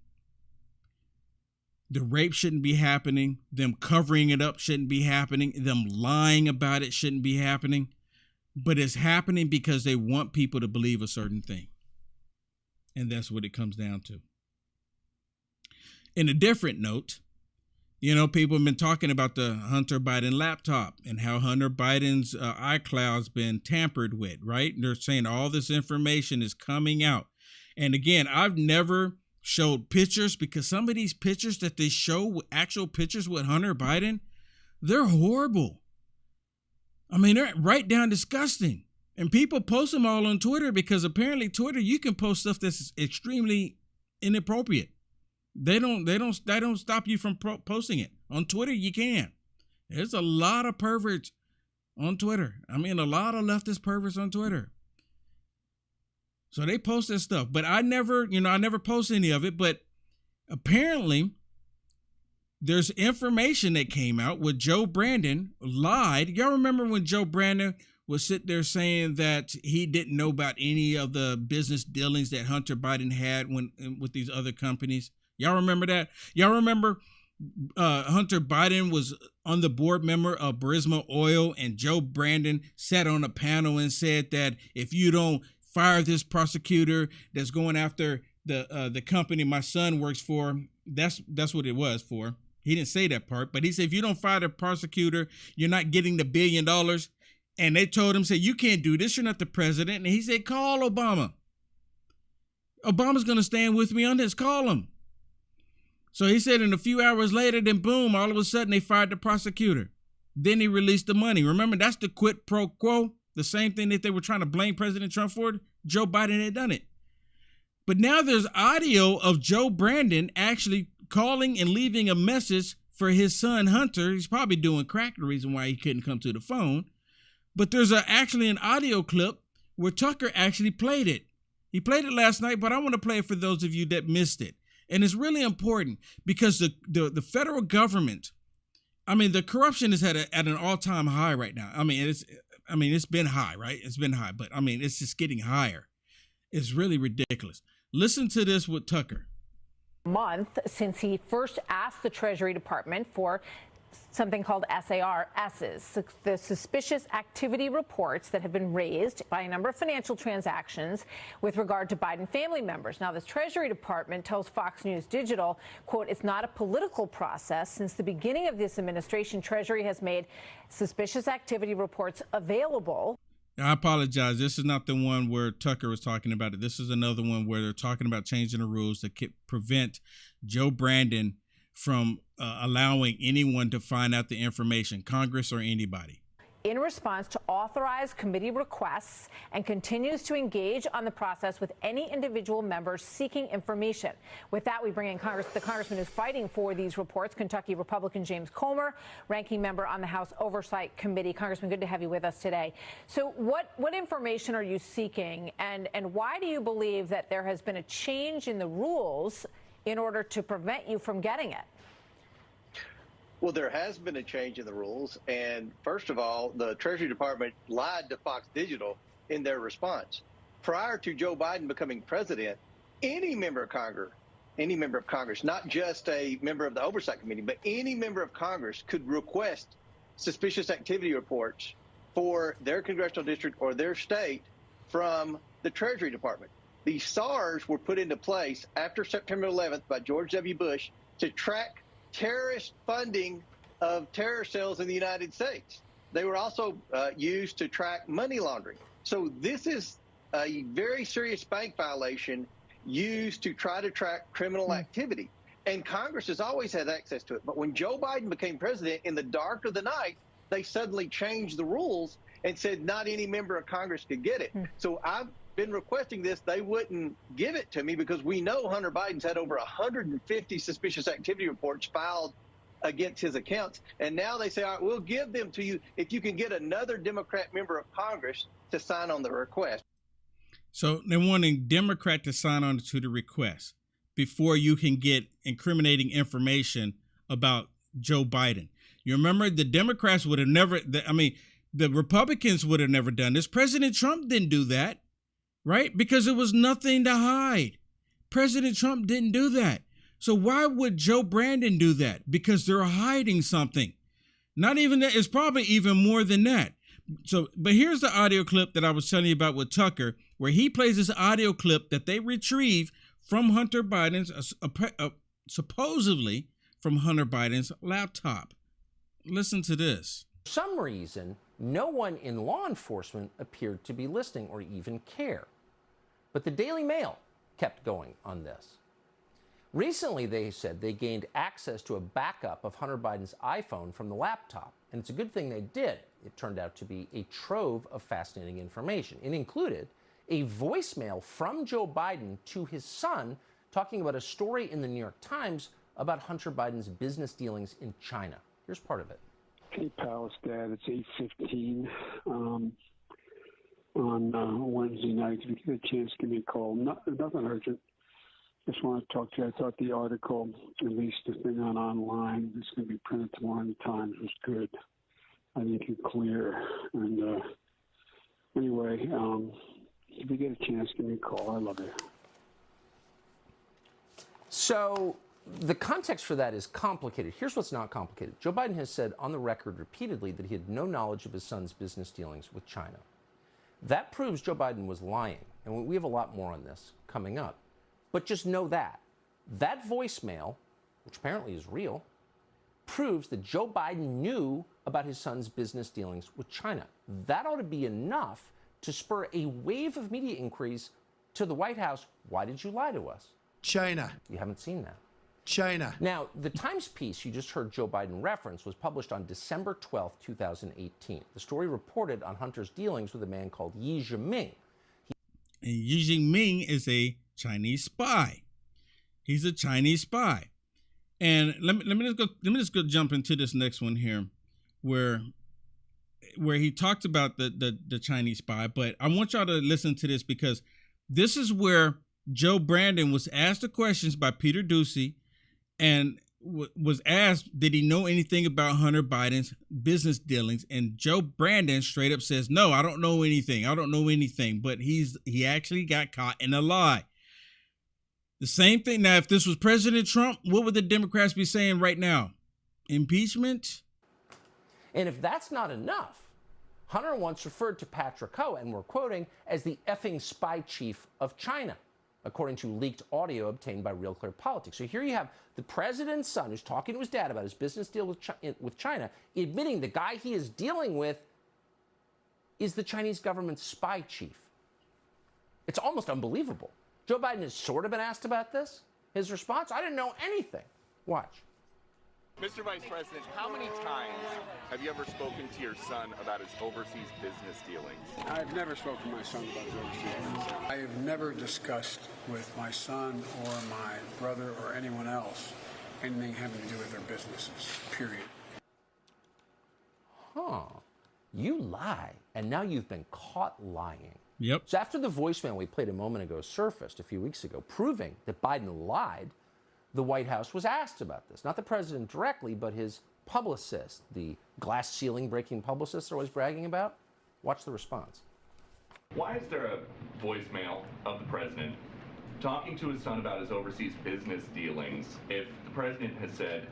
The rape shouldn't be happening. Them covering it up shouldn't be happening. Them lying about it shouldn't be happening. but it's happening because they want people to believe a certain thing. And that's what it comes down to. In a different note, you know, people have been talking about the Hunter Biden laptop and how Hunter Biden's iCloud's been tampered with, right? And they're saying all this information is coming out. And again, I've never showed pictures, because some of these pictures that they show, actual pictures with Hunter Biden, they're horrible. I mean, they're right down disgusting. And people post them all on Twitter, because apparently Twitter, you can post stuff that's extremely inappropriate. They don't stop you from posting it. On Twitter, you can. There's a lot of perverts on Twitter. I mean, a lot of leftist perverts on Twitter. So they post this stuff, but I never post any of it. But apparently there's information that came out where Joe Brandon lied. Y'all remember when Joe Brandon was sitting there saying that he didn't know about any of the business dealings that Hunter Biden had with these other companies? Y'all remember that? Y'all remember Hunter Biden was on the board member of Burisma Oil, and Joe Brandon sat on a panel and said that if you don't fire this prosecutor that's going after the company my son works for, that's what it was for. He didn't say that part, but he said, if you don't fire the prosecutor, you're not getting the $1 billion. And they told him, say, you can't do this. You're not the president. And he said, call Obama. Obama's going to stand with me on this. Call him. So he said, and a few hours later, then boom, all of a sudden they fired the prosecutor. Then he released the money. Remember, that's the quid pro quo. The same thing that they were trying to blame President Trump for. Joe Biden had done it. But now there's audio of Joe Brandon actually calling and leaving a message for his son, Hunter. He's probably doing crack, the reason why he couldn't come to the phone. But there's actually an audio clip where Tucker actually played it. He played it last night, but I want to play it for those of you that missed it. And it's really important because the federal government, I mean, the corruption is at an all-time high right now. I mean, it's been high, right? It's been high, but I mean, it's just getting higher. It's really ridiculous. Listen to this with Tucker. Month since he first asked the Treasury Department for something called SARSs, the suspicious activity reports that have been raised by a number of financial transactions with regard to Biden family members. Now, the Treasury Department tells Fox News Digital, quote, it's not a political process. Since the beginning of this administration, Treasury has made suspicious activity reports available. I apologize. This is not the one where Tucker was talking about it. This is another one where they're talking about changing the rules to prevent Joe Brandon from allowing anyone to find out the information, Congress or anybody. In response to authorized committee requests, and continues to engage on the process with any individual members seeking information. With that, we bring in the congressman who's fighting for these reports, Kentucky Republican James Comer, ranking member on the House Oversight Committee. Congressman, good to have you with us today. So what information are you seeking, and why do you believe that there has been a change in the rules in order to prevent you from getting it? Well, there has been a change in the rules. And first of all, the Treasury Department lied to Fox Digital in their response. Prior to Joe Biden becoming president, any member of Congress, not just a member of the Oversight Committee, but any member of Congress could request suspicious activity reports for their congressional district or their state from the Treasury Department. These SARs were put into place after September 11th by George W. Bush to track terrorist funding of terror cells in the United States. They were also used to track money laundering. So this is a very serious bank violation used to try to track criminal activity. And Congress has always had access to it. But when Joe Biden became president, in the dark of the night, they suddenly changed the rules and said not any member of Congress could get it. So I've been requesting this. They wouldn't give it to me because we know Hunter Biden's had over 150 suspicious activity reports filed against his accounts. And now they say, all right, we'll give them to you if you can get another Democrat member of Congress to sign on the request. So they're wanting Democrat to sign on to the request before you can get incriminating information about Joe Biden. You remember the Democrats would have never, the Republicans would have never done this. President Trump didn't do that. Right? Because there was nothing to hide. President Trump didn't do that. So why would Joe Brandon do that? Because they're hiding something. Not even that. It's probably even more than that. But here's the audio clip that I was telling you about with Tucker, where he plays this audio clip that they retrieve from Hunter Biden's, supposedly from Hunter Biden's laptop. Listen to this. For some reason, no one in law enforcement appeared to be listening or even care. But the Daily Mail kept going on this. Recently, they said they gained access to a backup of Hunter Biden's iPhone from the laptop. And it's a good thing they did. It turned out to be a trove of fascinating information. It included a voicemail from Joe Biden to his son talking about a story in the New York Times about Hunter Biden's business dealings in China. Here's part of it. Hey, Palace Dad, it's 8:15 on Wednesday night. If you get a chance, give me a call. Nothing urgent. Just want to talk to you. I thought the article, at least the thing online, it's going to be printed tomorrow in the Times, was good. I think it's clear. And anyway, if you get a chance, give me a call. I love you. So the context for that is complicated. Here's what's not complicated. Joe Biden has said on the record repeatedly that he had no knowledge of his son's business dealings with China. That proves Joe Biden was lying. And we have a lot more on this coming up. But just know that voicemail, which apparently is real, proves that Joe Biden knew about his son's business dealings with China. That ought to be enough to spur a wave of media inquiries to the White House. Why did you lie to us? China. You haven't seen that. China. Now, the Times piece you just heard Joe Biden reference was published on December 12, 2018. The story reported on Hunter's dealings with a man called Yi Jianming. And Yi Jianming is a Chinese spy. He's a Chinese spy. And let me just go jump into this next one here, where he talked about the Chinese spy. But I want y'all to listen to this, because this is where Joe Brandon was asked the questions by Peter Doocy, and was asked, did he know anything about Hunter Biden's business dealings? And Joe Brandon straight up says, no, I don't know anything. I don't know anything. But he actually got caught in a lie. The same thing. Now, if this was President Trump, what would the Democrats be saying right now? Impeachment? And if that's not enough, Hunter once referred to Patrick Ho, and we're quoting, as the effing spy chief of China, according to leaked audio obtained by Real Clear Politics. So here you have the president's son, who's talking to his dad about his business deal with China, admitting the guy he is dealing with is the Chinese government's spy chief. It's almost unbelievable. Joe Biden has sort of been asked about this. His response, I didn't know anything. Watch. Mr. Vice President, how many times have you ever spoken to your son about his overseas business dealings? I've never spoken to my son about his overseas business. I have never discussed with my son or my brother or anyone else anything having to do with their businesses, period. Huh. You lie, and now you've been caught lying. Yep. So after the voicemail we played a moment ago surfaced a few weeks ago, proving that Biden lied, the White House was asked about this. Not the president directly, but his publicist, the glass ceiling breaking publicist they're always bragging about. Watch the response. Why is there a voicemail of the president talking to his son about his overseas business dealings if the president has said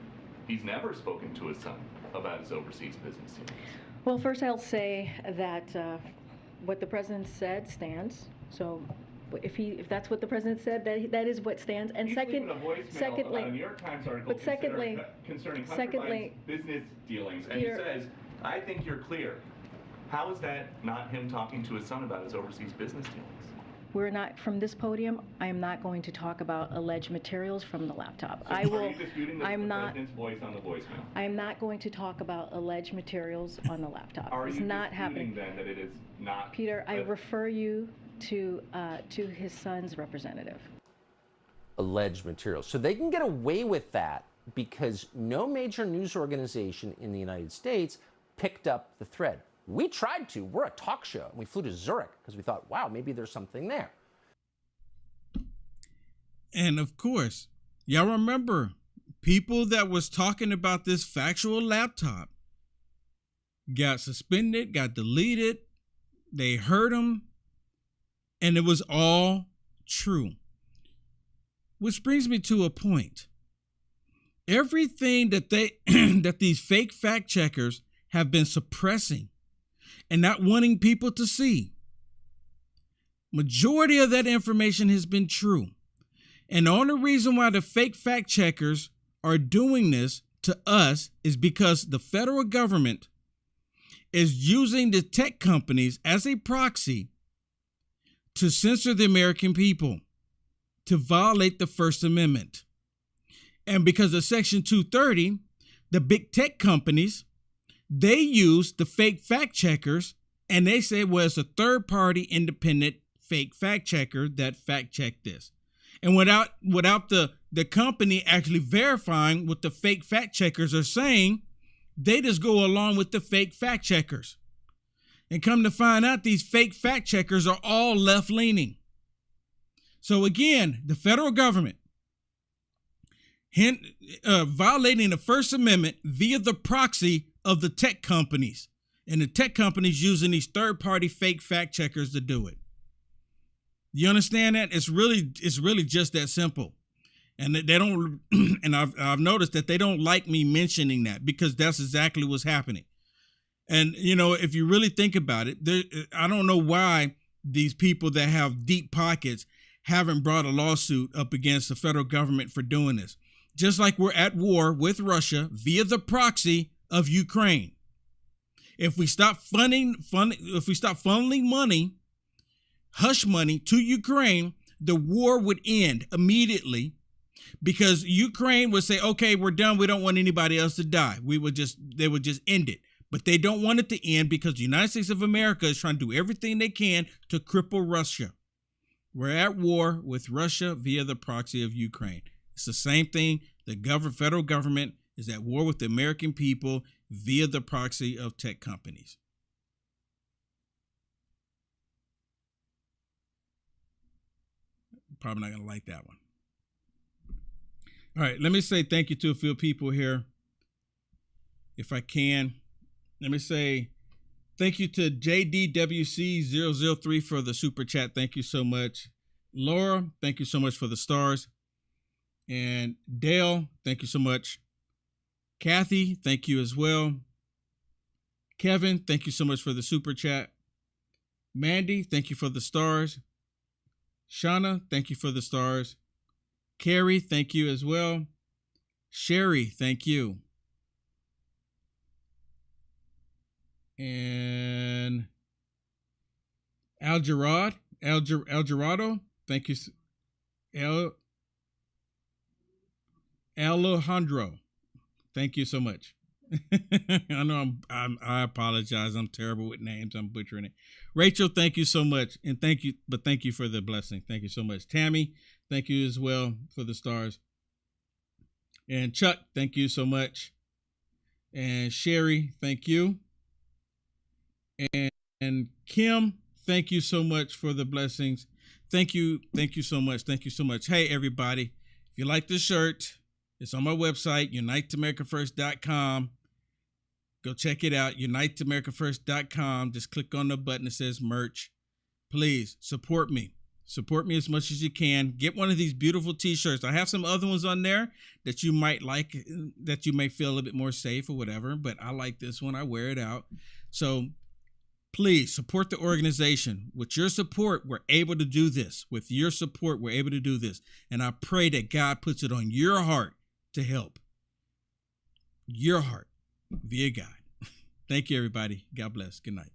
he's never spoken to his son about his overseas business dealings? Well, first I'll say that what the president said stands. So if that's what the president said, that is what stands. And secondly, a New York Times article concerning Hunter Biden's business dealings, and he says, I think you're clear. How is that not him talking to his son about his overseas business dealings? We're not, from this podium, I am not going to talk about alleged materials from the laptop. So are you disputing the president's voice on the voicemail? I am not going to talk about alleged materials on the laptop. Are it's you not disputing happening. Then that it is not? Peter, I refer you to his son's representative. Alleged materials. So they can get away with that because no major news organization in the United States picked up the thread. We tried to. We're a talk show. And we flew to Zurich because we thought, wow, maybe there's something there. And of course, y'all remember people that was talking about this factual laptop got suspended, got deleted. They heard them. And it was all true. Which brings me to a point. Everything that that these fake fact checkers have been suppressing, and not wanting people to see. Majority of that information has been true. And the only reason why the fake fact checkers are doing this to us is because the federal government is using the tech companies as a proxy to censor the American people, to violate the First Amendment. And because of Section 230, the big tech companies, they use the fake fact checkers, and they say, well, it's a third-party independent fake fact checker that fact checked this. And without the company actually verifying what the fake fact checkers are saying, they just go along with the fake fact checkers. And come to find out, these fake fact checkers are all left-leaning. So again, the federal government violating the First Amendment via the proxy of the tech companies, and the tech companies using these third-party fake fact checkers to do it. You understand that? It's really just that simple. And they don't, and I've noticed that they don't like me mentioning that, because that's exactly what's happening. And, you know, if you really think about it, I don't know why these people that have deep pockets haven't brought a lawsuit up against the federal government for doing this. Just like we're at war with Russia via the proxy of Ukraine. If we stop funneling money, hush money to Ukraine, the war would end immediately, because Ukraine would say, okay, we're done. We don't want anybody else to die. They would just end it. But they don't want it to end because the United States of America is trying to do everything they can to cripple Russia. We're at war with Russia via the proxy of Ukraine. It's the same thing. The federal government is at war with the American people via the proxy of tech companies. Probably not going to like that one. All right, let me say thank you to a few people here, if I can. Let me say thank you to JDWC003 for the super chat. Thank you so much. Laura, thank you so much for the stars. And Dale, thank you so much. Kathy, thank you as well. Kevin, thank you so much for the super chat. Mandy, thank you for the stars. Shauna, thank you for the stars. Carrie, thank you as well. Sherry, thank you. And Algerado, thank you. Alejandro, thank you so much. I know I apologize. I'm terrible with names. I'm butchering it. Rachel, thank you so much. And thank you for the blessing. Thank you so much. Tammy, thank you as well for the stars. And Chuck, thank you so much. And Sherry, thank you. And Kim, thank you so much for the blessings. Thank you so much. Thank you so much. Hey, everybody, if you like this shirt, it's on my website, uniteamericafirst.com. Go check it out, uniteamericafirst.com. Just click on the button that says merch. Please support me. Support me as much as you can. Get one of these beautiful t-shirts. I have some other ones on there that you might like, that you may feel a little bit more safe or whatever, but I like this one. I wear it out. So please support the organization. With your support, we're able to do this. With your support, we're able to do this. And I pray that God puts it on your heart to help. Your heart via God. Thank you, everybody. God bless. Good night.